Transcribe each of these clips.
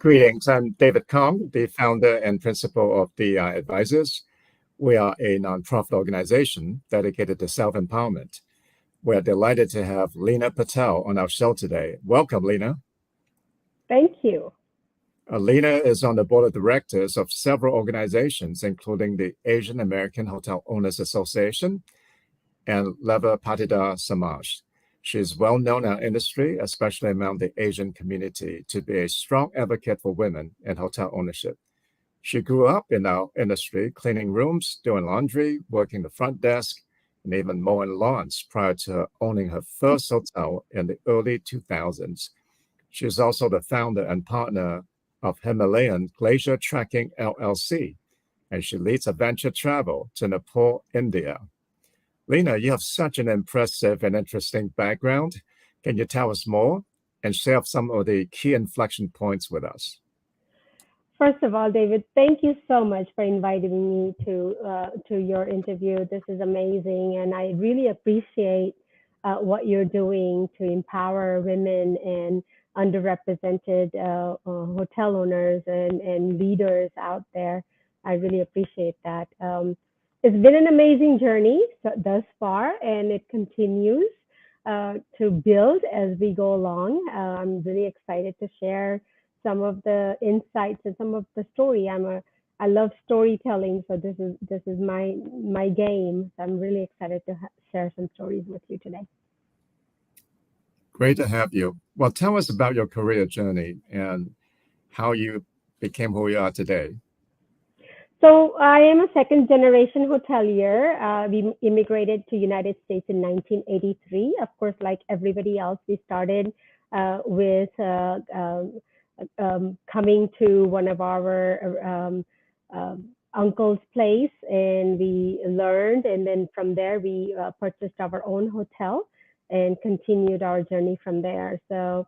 Greetings. I'm David Kong, the founder and principal of DI Advisors. We are a nonprofit organization dedicated to self-empowerment. We're delighted to have Lina Patel on our show today. Welcome, Lina. Thank you. Lina is on the board of directors of several organizations, including the Asian American Hotel Owners Association and Leva Patidar Samaj. She is well known in our industry, especially among the Asian community, to be a strong advocate for women in hotel ownership. She grew up in our industry, cleaning rooms, doing laundry, working the front desk, and even mowing lawns prior to owning her first hotel in the early 2000s. She is also the founder and partner of Himalayan Glacier Trekking LLC, and she leads adventure travel to Nepal, India. Lina, you have such an impressive and interesting background. Can you tell us more and share some of the key inflection points with us? First of all, David, thank you so much for inviting me to your interview. This is amazing, and I really appreciate what you're doing to empower women and underrepresented hotel owners and leaders out there. I really appreciate that. It's been an amazing journey thus far, and it continues to build as we go along. I'm really excited to share some of the insights and some of the story. I love storytelling, so this is my game. So I'm really excited to share some stories with you today. Great to have you. Well, tell us about your career journey and how you became who you are today. So I am a second generation hotelier. We immigrated to United States in 1983. Of course, like everybody else, we started with coming to one of our uncle's place, and we learned, and then from there we purchased our own hotel and continued our journey from there. So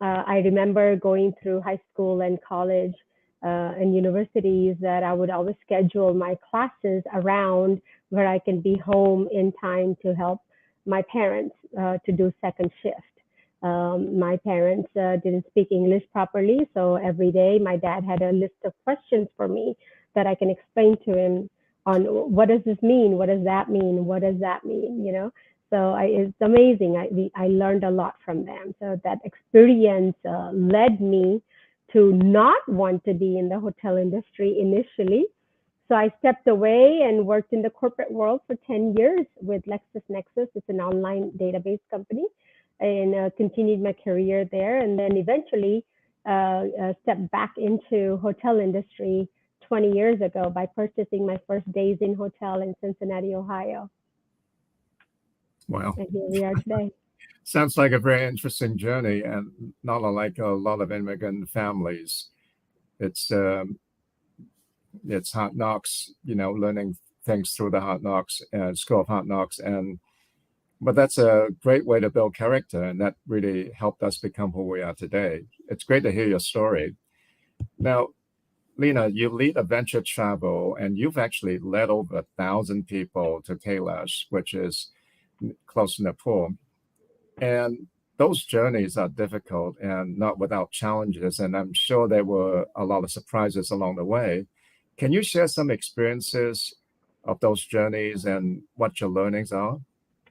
I remember going through high school and college and universities that I would always schedule my classes around where I can be home in time to help my parents to do second shift. My parents didn't speak English properly, so every day my dad had a list of questions for me that I can explain to him on what does this mean, what does that mean, what does that mean, you know. So it's amazing. I learned a lot from them. So that experience led me to not want to be in the hotel industry initially. So I stepped away and worked in the corporate world for 10 years with LexisNexis. It's an online database company, and continued my career there. And then eventually stepped back into hotel industry 20 years ago by purchasing my first Days Inn hotel in Cincinnati, Ohio. Wow. And here we are today. Sounds like a very interesting journey, and not unlike a lot of immigrant families. It's hard knocks, learning things through the hard knocks and school of hard knocks, but that's a great way to build character, and that really helped us become who we are today. It's great to hear your story. Now, Lina, you lead adventure travel, and you've actually led over 1,000 people to Kailash, which is close to Nepal. And those journeys are difficult and not without challenges, and I'm sure there were a lot of surprises along the way. Can you share some experiences of those journeys and what your learnings are?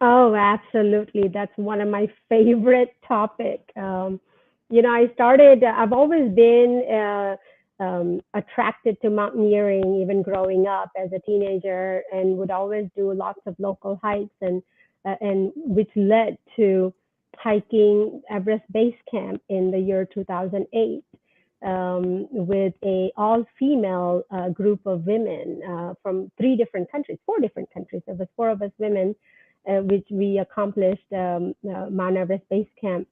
Oh, absolutely. That's one of my favorite topics. I've always been attracted to mountaineering, even growing up as a teenager, and would always do lots of local hikes, and which led to hiking Everest Base Camp in the year 2008 with a all-female group of women from four different countries. There was four of us women, which we accomplished Mount Everest Base Camp.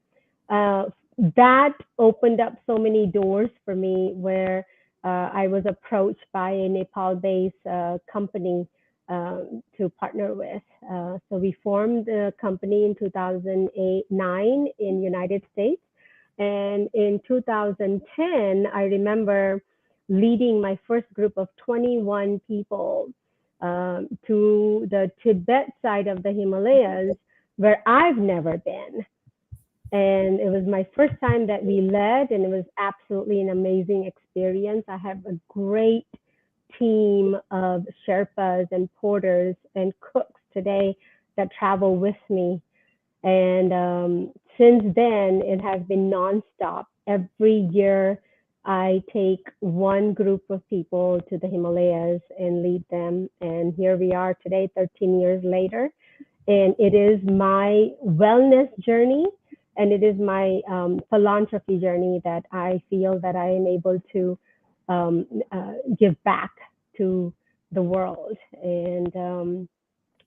That opened up so many doors for me, where I was approached by a Nepal-based company to partner with. So we formed the company in 2009 in United States. And in 2010, I remember leading my first group of 21 people to the Tibet side of the Himalayas, where I've never been. And it was my first time that we led, and it was absolutely an amazing experience. I have a great team of Sherpas and porters and cooks today that travel with me. And since then, it has been nonstop. Every year, I take one group of people to the Himalayas and lead them. And here we are today, 13 years later. And it is my wellness journey, and it is my philanthropy journey that I feel that I am able to give back to the world. And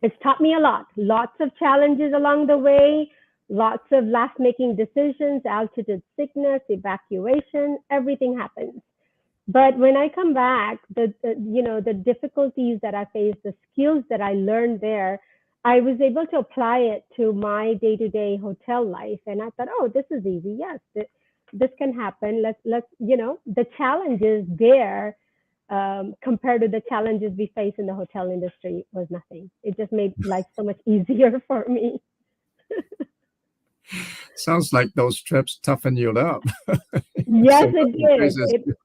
it's taught me a lot. Lots of challenges along the way, lots of last making decisions, altitude sickness, evacuation, everything happens. But when I come back, the difficulties that I faced, the skills that I learned there, I was able to apply it to my day-to-day hotel life, and I thought, oh, this is easy. Yes, this can happen. Let's the challenges there compared to the challenges we face in the hotel industry was nothing. It just made life so much easier for me. Sounds like those trips toughen you up. Yes, So it did.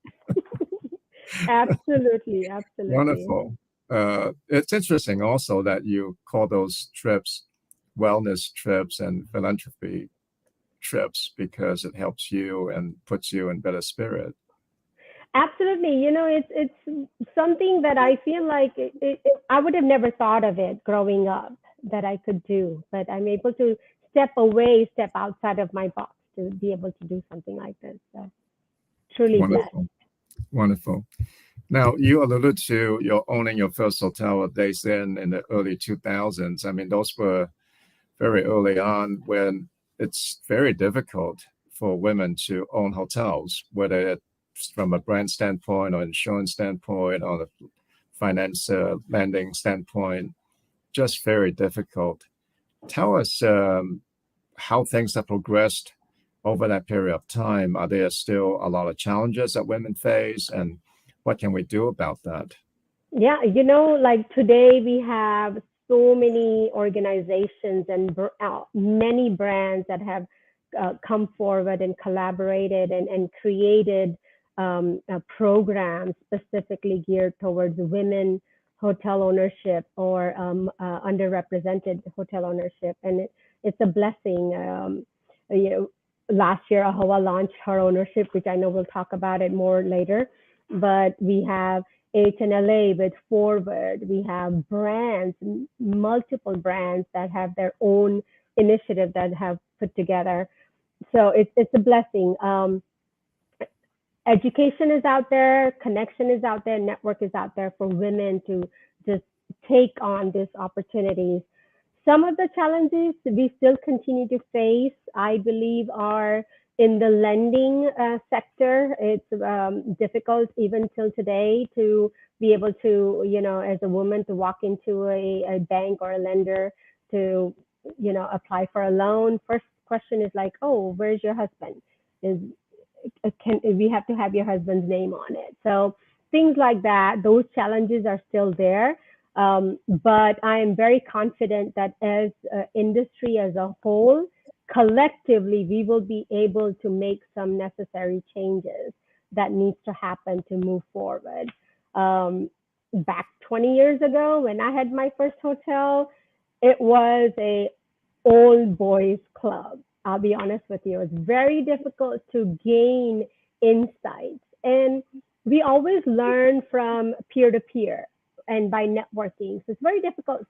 Absolutely. wonderful. It's interesting also that you call those trips wellness trips and philanthropy trips because it helps you and puts you in better spirit. Absolutely. It's something that I feel like I would have never thought of it growing up that I could do, but I'm able to step outside of my box to be able to do something like this. So truly blessed. Wonderful. Now, you alluded to your owning your first hotel at Days Inn in the early 2000s. I mean, those were very early on when it's very difficult for women to own hotels, whether it's from a brand standpoint or insurance standpoint or the finance lending standpoint, just very difficult. Tell us how things have progressed over that period of time. Are there still a lot of challenges that women face, and what can we do about that? Yeah, like today we have so many organizations and many brands that have come forward and collaborated and created programs specifically geared towards women hotel ownership or underrepresented hotel ownership. And it's a blessing. Last year, AAHOA launched HerOwnership, which I know we'll talk about it more later. But we have HNLA with Forward. We have brands, multiple brands that have their own initiative that have put together. So it's a blessing. Education is out there, connection is out there, network is out there for women to just take on these opportunities. Some of the challenges we still continue to face, I believe, are in the lending sector. It's difficult even till today to be able to, as a woman, to walk into a bank or a lender to, apply for a loan. First question is like, oh, where's your husband? We have to have your husband's name on it. So things like that, those challenges are still there. But I am very confident that as industry as a whole, collectively, we will be able to make some necessary changes that needs to happen to move forward. Back 20 years ago, when I had my first hotel, it was a old boys club. I'll be honest with you. It's very difficult to gain insights. And we always learn from peer to peer and by networking. So it's very difficult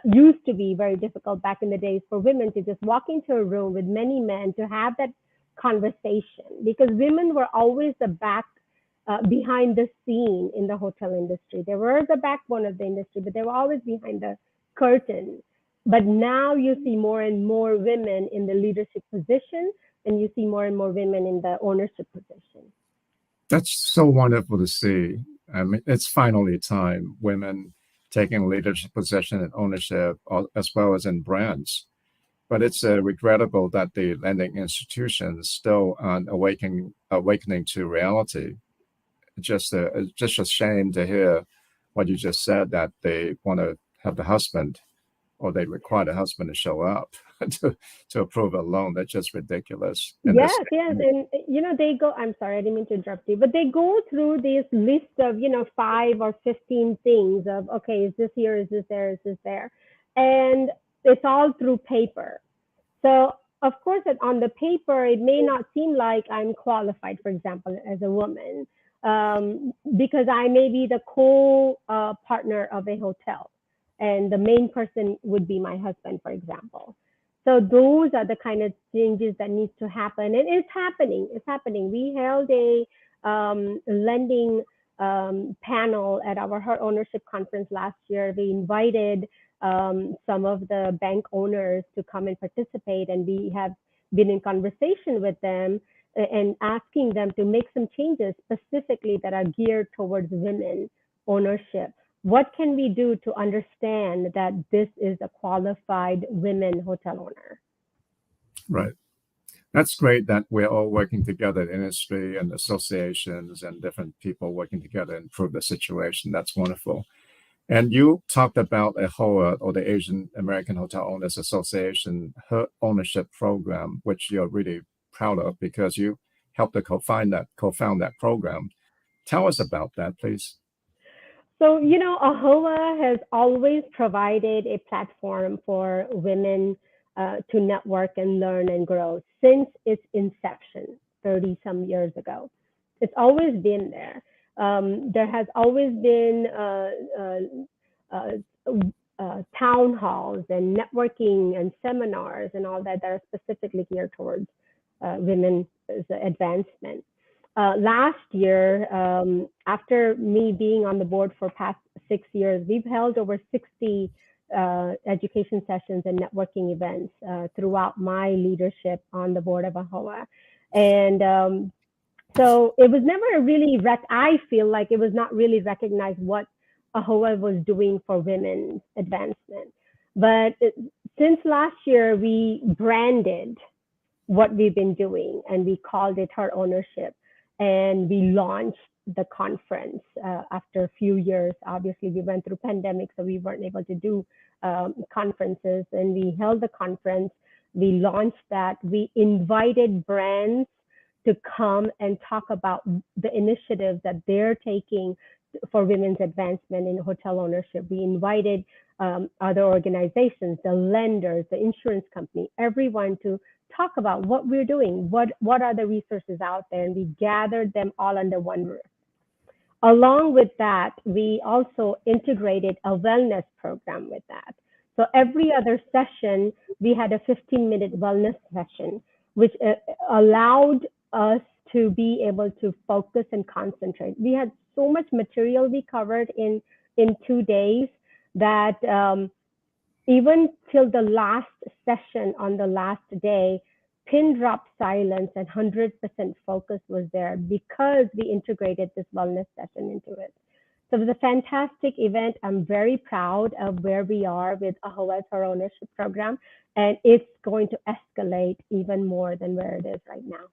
used to be very difficult back in the days for women to just walk into a room with many men to have that conversation, because women were always behind the scene in the hotel industry. They were the backbone of the industry, but they were always behind the curtain. But now you see more and more women in the leadership position, and you see more and more women in the ownership position. That's so wonderful to see. I mean, it's finally time women taking leadership position and ownership, as well as in brands. But it's regrettable that the lending institutions still aren't awakening to reality. Just a shame to hear what you just said, that they want to have the husband, or they require the husband to show up. to approve a loan. That's just ridiculous. Yes, yes. And, they go, I'm sorry, I didn't mean to interrupt you, but they go through this list of, 5 or 15 things of, okay, is this here, is this there, is this there? And it's all through paper. So, of course, on the paper, it may not seem like I'm qualified, for example, as a woman, because I may be the co-partner of a hotel, and the main person would be my husband, for example. So those are the kind of changes that needs to happen, and it's happening. It's happening. We held a lending panel at our HerOwnership conference last year. We invited some of the bank owners to come and participate, and we have been in conversation with them and asking them to make some changes specifically that are geared towards women ownership. What can we do to understand that this is a qualified women hotel owner? Right. That's great that we're all working together, industry and associations and different people working together to improve the situation. That's wonderful. And you talked about AAHOA, or the Asian American Hotel Owners Association, her ownership program, which you're really proud of because you helped to co-found that program. Tell us about that, please. So, AAHOA has always provided a platform for women to network and learn and grow since its inception 30 some years ago. It's always been there. There has always been town halls and networking and seminars and all that are specifically geared towards women's advancement. Last year, after me being on the board for past 6 years, we've held over 60 education sessions and networking events throughout my leadership on the board of AAHOA. And so it was never really, I feel like it was not really recognized what AAHOA was doing for women's advancement. But since last year, we branded what we've been doing, and we called it HerOwnership. And we launched the conference after a few years. Obviously, we went through pandemic, so we weren't able to do conferences. And we held the conference. We launched that. We invited brands to come and talk about the initiatives that they're taking for women's advancement in hotel ownership. We invited other organizations, the lenders, the insurance company, everyone to talk about what we're doing, what are the resources out there, and we gathered them all under one roof. Along with that, we also integrated a wellness program with that. So every other session, we had a 15-minute wellness session, which allowed us to be able to focus and concentrate. We had so much material we covered in 2 days that even till the last session on the last day, pin drop silence and 100% focus was there because we integrated this wellness session into it. So it was a fantastic event. I'm very proud of where we are with AAHOA's HerOwnership program, and it's going to escalate even more than where it is right now.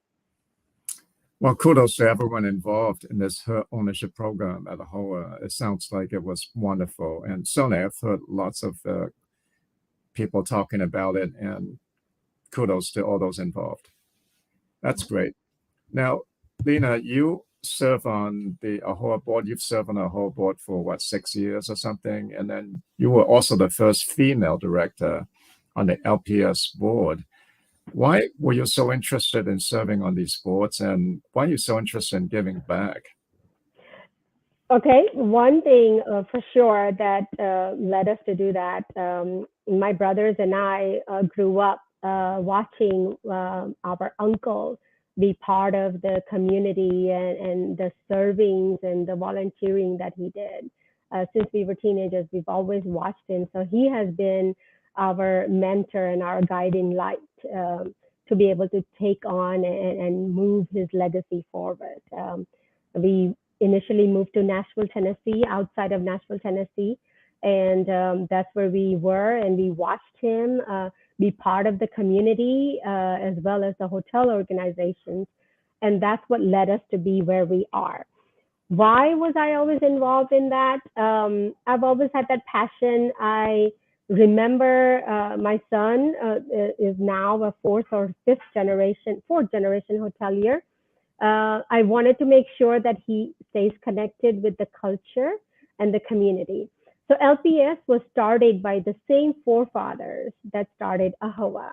Well, kudos to everyone involved in this HerOwnership program at AAHOA. It sounds like it was wonderful. And certainly I've heard lots of people talking about it, and kudos to all those involved. That's great. Now, Lina, you serve on the AAHOA board. You've served on the AAHOA board for what, 6 years or something? And then you were also the first female director on the LPS board. Why were you so interested in serving on these boards, and why are you so interested in giving back? Okay, one thing for sure that led us to do that, my brothers and I grew up watching our uncle be part of the community and the servings and the volunteering that he did. Since we were teenagers, we've always watched him. So he has been our mentor and our guiding light to be able to take on and move his legacy forward. We initially moved to Nashville, Tennessee, outside of Nashville, Tennessee. And that's where we were, and we watched him be part of the community as well as the hotel organizations. And that's what led us to be where we are. Why was I always involved in that? I've always had that passion. I remember my son is now a fourth generation hotelier. I wanted to make sure that he stays connected with the culture and the community. So LPS was started by the same forefathers that started AAHOA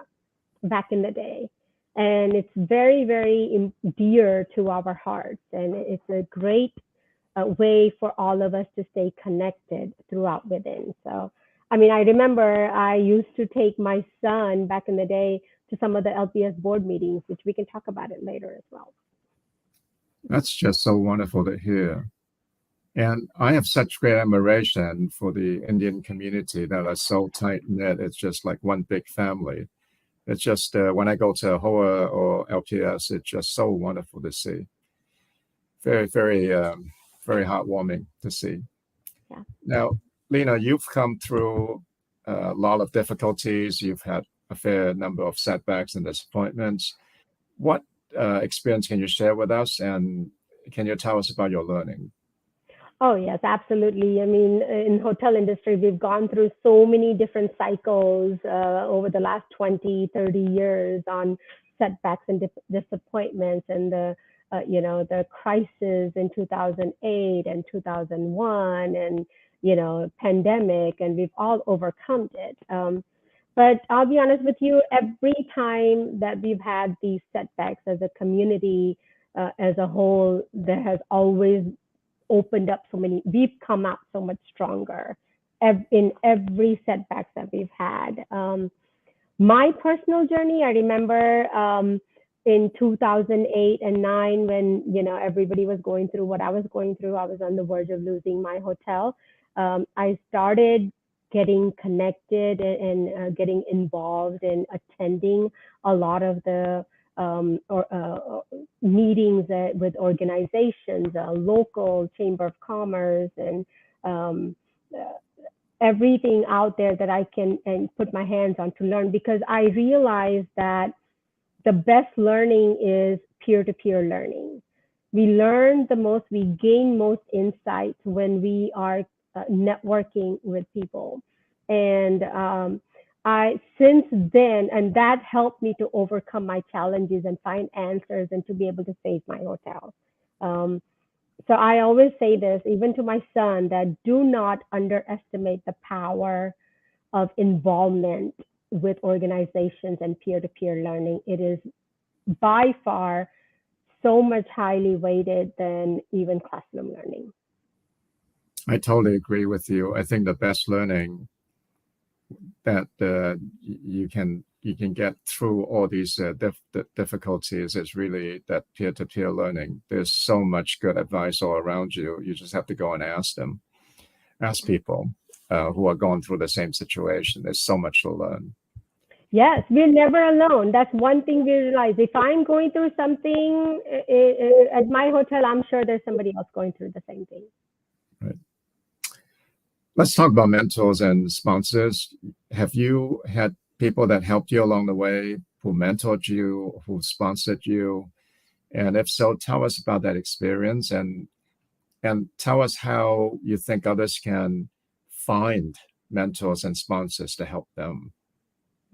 back in the day. And it's very, very dear to our hearts. And it's a great way for all of us to stay connected throughout within. So, I mean, I remember I used to take my son back in the day to some of the LPS board meetings, which we can talk about it later as well. That's just so wonderful to hear. And I have such great admiration for the Indian community that are so tight knit. It's just like one big family. It's just when I go to HOA or LPS, it's just so wonderful to see. Very, very, very heartwarming to see. Yeah. Now, Lina, you've come through a lot of difficulties. You've had a fair number of setbacks and disappointments. What experience can you share with us, and can you tell us about your learning? Oh, yes, absolutely. I mean, in hotel industry, we've gone through so many different cycles over the last 20, 30 years on setbacks and disappointments, and the crisis in 2008 and 2001, and, pandemic, and we've all overcome it. But I'll be honest with you, every time that we've had these setbacks as a community, as a whole, there has always opened up we've come out so much stronger in every setbacks that we've had. My personal journey, I remember in 2008 and 9, when, everybody was going through what I was going through, I was on the verge of losing my hotel. I started getting connected and getting involved in attending a lot of the meetings with organizations, local chamber of commerce, and everything out there that I can and put my hands on to learn, because I realized that the best learning is peer-to-peer learning. We learn the most, we gain most insights when we are networking with people. And since then, and that helped me to overcome my challenges and find answers and to be able to save my hotel. So I always say this, even to my son, that do not underestimate the power of involvement with organizations and peer-to-peer learning. It is by far so much highly weighted than even classroom learning. I totally agree with you. I think the best learning that you can get through all these difficulties is really that peer-to-peer learning. There's so much good advice all around you. You just have to go and ask people who are going through the same situation. There's so much to learn. Yes, we're never alone. That's one thing we realize. If I'm going through something at my hotel, I'm sure there's somebody else going through the same thing. Right. Let's talk about mentors and sponsors. Have you had people that helped you along the way, who mentored you, who sponsored you? And if so, tell us about that experience, and tell us how you think others can find mentors and sponsors to help them.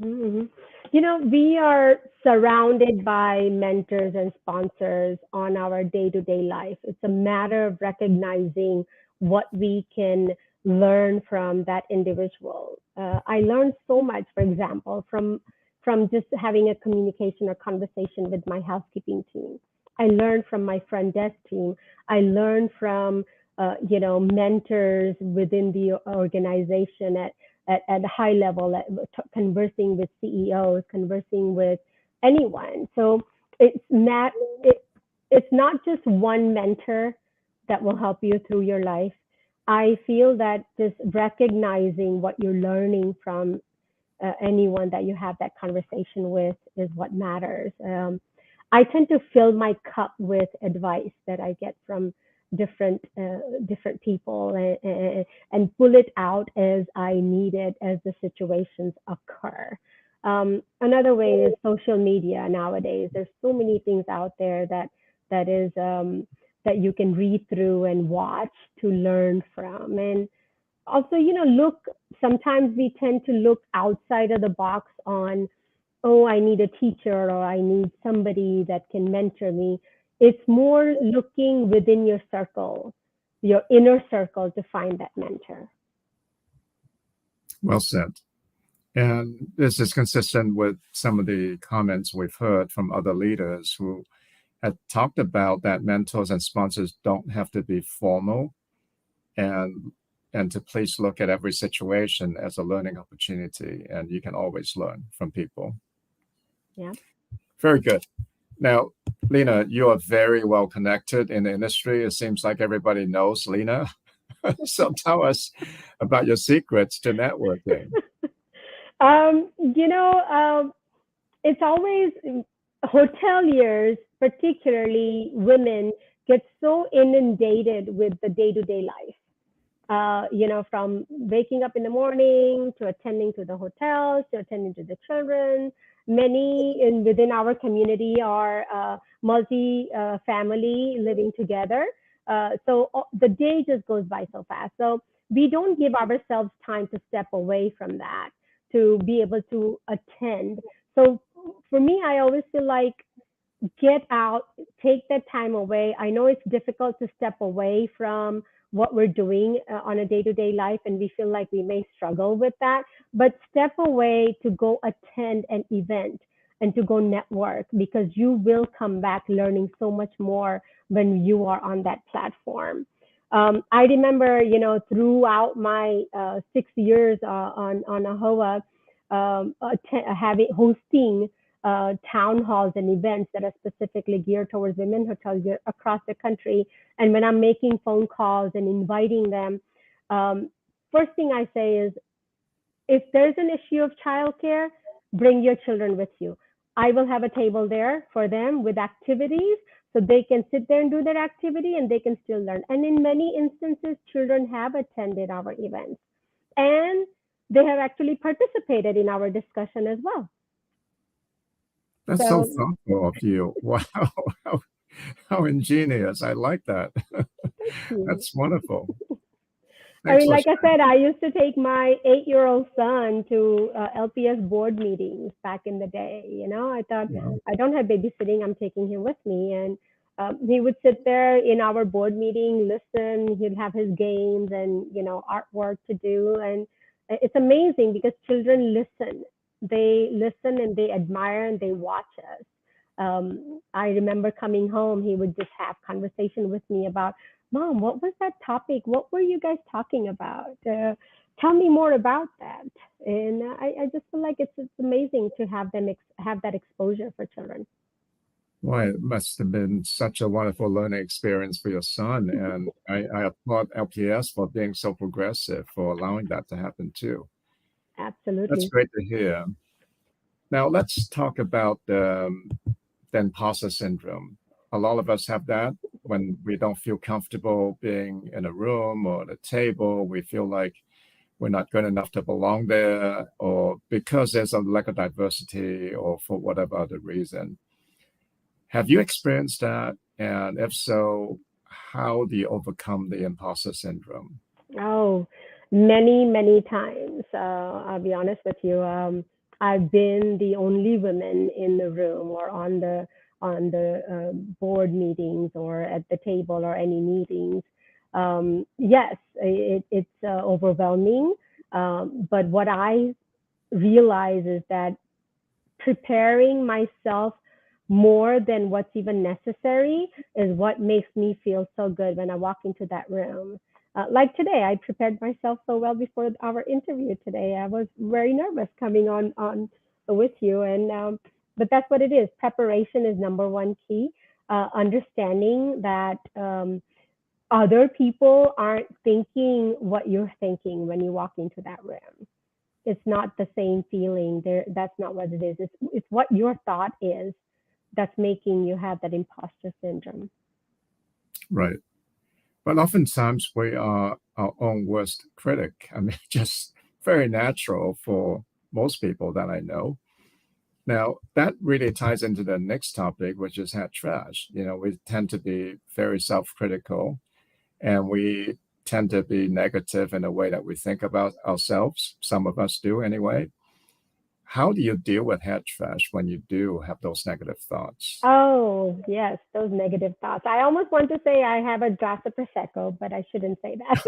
Mm-hmm. We are surrounded by mentors and sponsors on our day-to-day life. It's a matter of recognizing what we can learn from that individual. I learned so much, for example, from just having a communication or conversation with my housekeeping team. I learned from my front desk team. I learned from mentors within the organization at a high level, conversing with CEOs, conversing with anyone. So it's not just one mentor that will help you through your life. I feel that just recognizing what you're learning from anyone that you have that conversation with is what matters. I tend to fill my cup with advice that I get from different people and pull it out as I need it as the situations occur. Another way is social media nowadays. There's so many things out there that you can read through and watch to learn from. And also, sometimes we tend to look outside of the box on, oh, I need a teacher or I need somebody that can mentor me. It's more looking within your circle, your inner circle, to find that mentor. Well said. And this is consistent with some of the comments we've heard from other leaders who had talked about that mentors and sponsors don't have to be formal, and to please look at every situation as a learning opportunity, and you can always learn from people. Yeah. Very good. Now, Lina, you are very well connected in the industry. It seems like everybody knows Lina. So tell us about your secrets to networking. It's always hoteliers, particularly women, get so inundated with the day-to-day life. From waking up in the morning to attending to the hotels, to attending to the children. Many within our community are multi-family living together. So the day just goes by so fast. So we don't give ourselves time to step away from that, to be able to attend. So for me, I always feel like, get out, take that time away. I know it's difficult to step away from what we're doing on a day-to-day life, and we feel like we may struggle with that, but step away to go attend an event and to go network, because you will come back learning so much more when you are on that platform. I remember, throughout my 6 years on AAHOA, hosting town halls and events that are specifically geared towards women hotels across the country. And when I'm making phone calls and inviting them, first thing I say is, if there's an issue of childcare, bring your children with you. I will have a table there for them with activities, so they can sit there and do their activity and they can still learn. And in many instances, children have attended our events and they have actually participated in our discussion as well. That's so thoughtful of you. Wow. How ingenious. I like that. That's wonderful. I mean, like I said, I used to take my 8-year-old son to LPS board meetings back in the day. I thought, I don't have babysitting, I'm taking him with me. And he would sit there in our board meeting, listen, he'd have his games and, artwork to do. And it's amazing because children listen. They listen and they admire and they watch us. I remember coming home, he would just have conversation with me about, Mom, what was that topic? What were you guys talking about? Tell me more about that. And I just feel like it's amazing to have them have that exposure for children. Well, it must have been such a wonderful learning experience for your son. And I applaud LPS for being so progressive, for allowing that to happen too. Absolutely. That's great to hear. Now, let's talk about the imposter syndrome. A lot of us have that when we don't feel comfortable being in a room or at a table. We feel like we're not good enough to belong there, or because there's a lack of diversity, or for whatever other reason. Have you experienced that? And if so, how do you overcome the imposter syndrome? Oh, many, many times. I'll be honest with you. I've been the only woman in the room or on the board meetings or at the table or any meetings. Yes, it's overwhelming. But what I realize is that preparing myself more than what's even necessary is what makes me feel so good when I walk into that room. Like today, I prepared myself so well before our interview today. I was very nervous coming on with you, and but that's what it is. Preparation is number one key. Understanding that other people aren't thinking what you're thinking when you walk into that room. It's not the same feeling. That's not what it is. It's what your thought is that's making you have that imposter syndrome. Right. But oftentimes we are our own worst critic. I mean, just very natural for most people that I know. Now, that really ties into the next topic, which is head trash. We tend to be very self-critical, and we tend to be negative in the way that we think about ourselves. Some of us do anyway. How do you deal with head trash when you do have those negative thoughts? Oh, yes, those negative thoughts. I almost want to say I have a glass of Prosecco, but I shouldn't say that.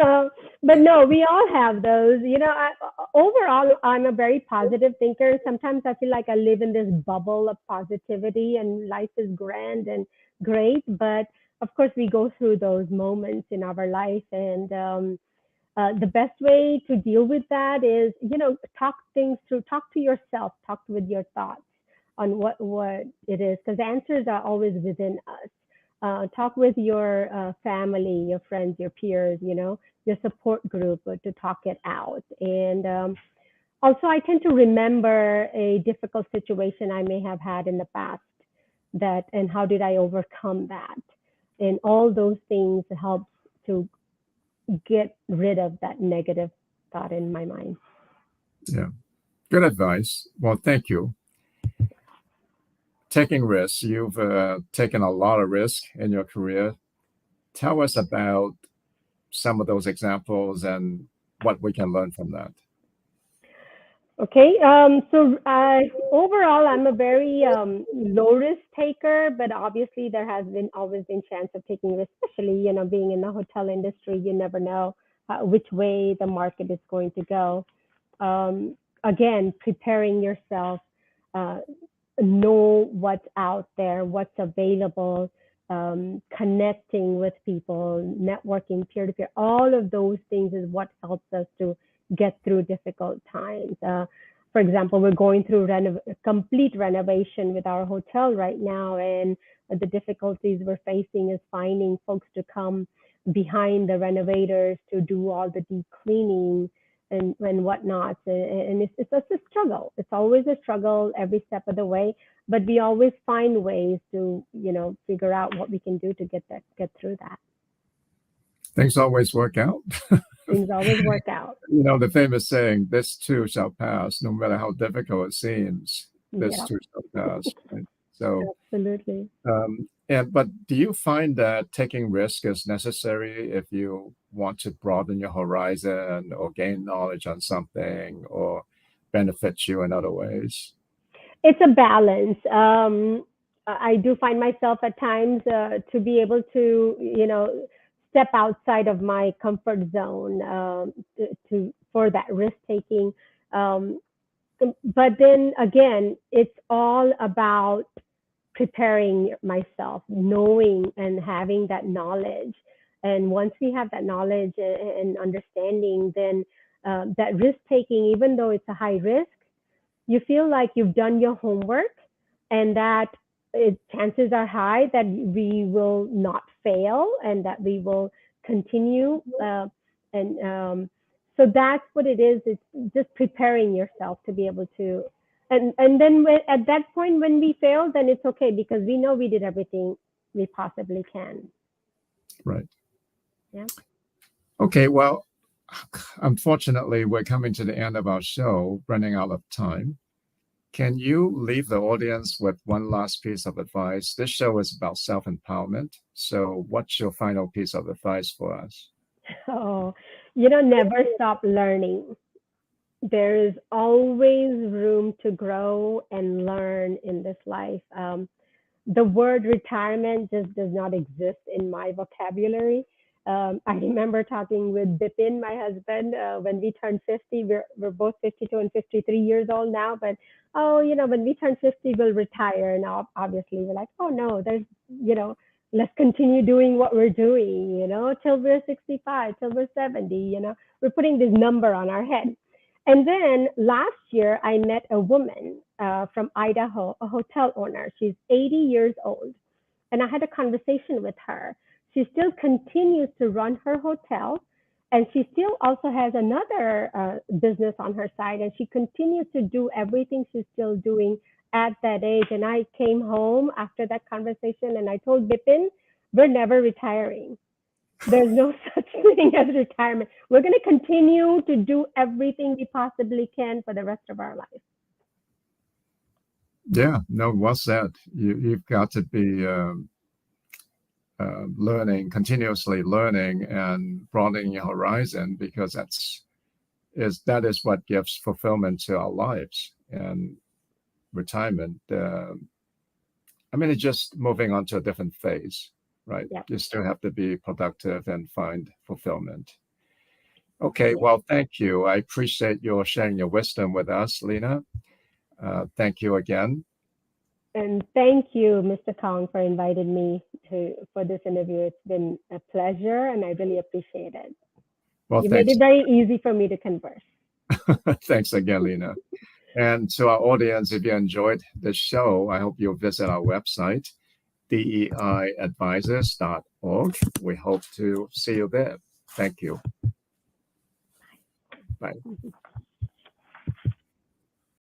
uh, but no, we all have those. Overall, I'm a very positive thinker. Sometimes I feel like I live in this bubble of positivity and life is grand and great. But of course, we go through those moments in our life. And the best way to deal with that is, talk things through, talk to yourself, talk with your thoughts on what it is, because answers are always within us. Talk with your family, your friends, your peers, your support group to talk it out. And also, I tend to remember a difficult situation I may have had in the past, and how did I overcome that? And all those things help to get rid of that negative thought in my mind. Yeah, good advice. Well, thank you. Taking risks. You've taken a lot of risk in your career. Tell us about some of those examples and what we can learn from that. Okay, so overall, I'm a very low risk taker, but obviously there has always been chance of taking risks, especially being in the hotel industry. You never know which way the market is going to go. Again, preparing yourself, know what's out there, what's available, connecting with people, networking peer to peer. All of those things is what helps us to get through difficult times. For example, we're going through complete renovation with our hotel right now, and the difficulties we're facing is finding folks to come behind the renovators to do all the deep cleaning and whatnot. And it's just a struggle. It's always a struggle every step of the way, but we always find ways to, figure out what we can do to get through that. Things always work out. Things always work out. The famous saying, "This too shall pass," no matter how difficult it seems, this too shall pass. Right? So, absolutely. But do you find that taking risk is necessary if you want to broaden your horizon or gain knowledge on something or benefit you in other ways? It's a balance. I do find myself at times to be able to, step outside of my comfort zone for that risk taking. But then again, it's all about preparing myself, knowing and having that knowledge. And once we have that knowledge and understanding, then that risk taking, even though it's a high risk, you feel like you've done your homework and that chances are high that we will not fail and that we will continue. So that's what it is. It's just preparing yourself to be able to. And then at that point, when we fail, then it's okay because we know we did everything we possibly can. Right. Yeah. Okay. Well, unfortunately, we're coming to the end of our show, running out of time. Can you leave the audience with one last piece of advice? This show is about self-empowerment. So what's your final piece of advice for us? Oh, never stop learning. There is always room to grow and learn in this life. The word retirement just does not exist in my vocabulary. I remember talking with Bipin, my husband, when we turned 50. We're both 52 and 53 years old now, but when we turn 50, we'll retire. Now, obviously, we're like, oh no, let's continue doing what we're doing, till we're 65, till we're 70, we're putting this number on our head. And then last year, I met a woman from Idaho, a hotel owner. She's 80 years old. And I had a conversation with her. She still continues to run her hotel. And she still also has another business on her side. And she continues to do everything she's still doing at that age. And I came home after that conversation and I told Bipin, we're never retiring. There's no such thing as retirement. We're going to continue to do everything we possibly can for the rest of our life. Yeah, no, well said. You've got to be learning, continuously learning and broadening your horizon, because that is what gives fulfillment to our lives. And retirement, I mean, it's just moving on to a different phase, right? Yep. You still have to be productive and find fulfillment. Okay, Yeah. well, thank you. I appreciate your sharing your wisdom with us, Lina. Thank you again. And thank you, Mr. Kong, for inviting me for this interview. It's been a pleasure, and I really appreciate it. Well, You made thanks. it very easy for me to converse. Thanks again, Lina. And to our audience, if you enjoyed the show, I hope you'll visit our website, deiadvisors.org. We hope to see you there. Thank you. Bye.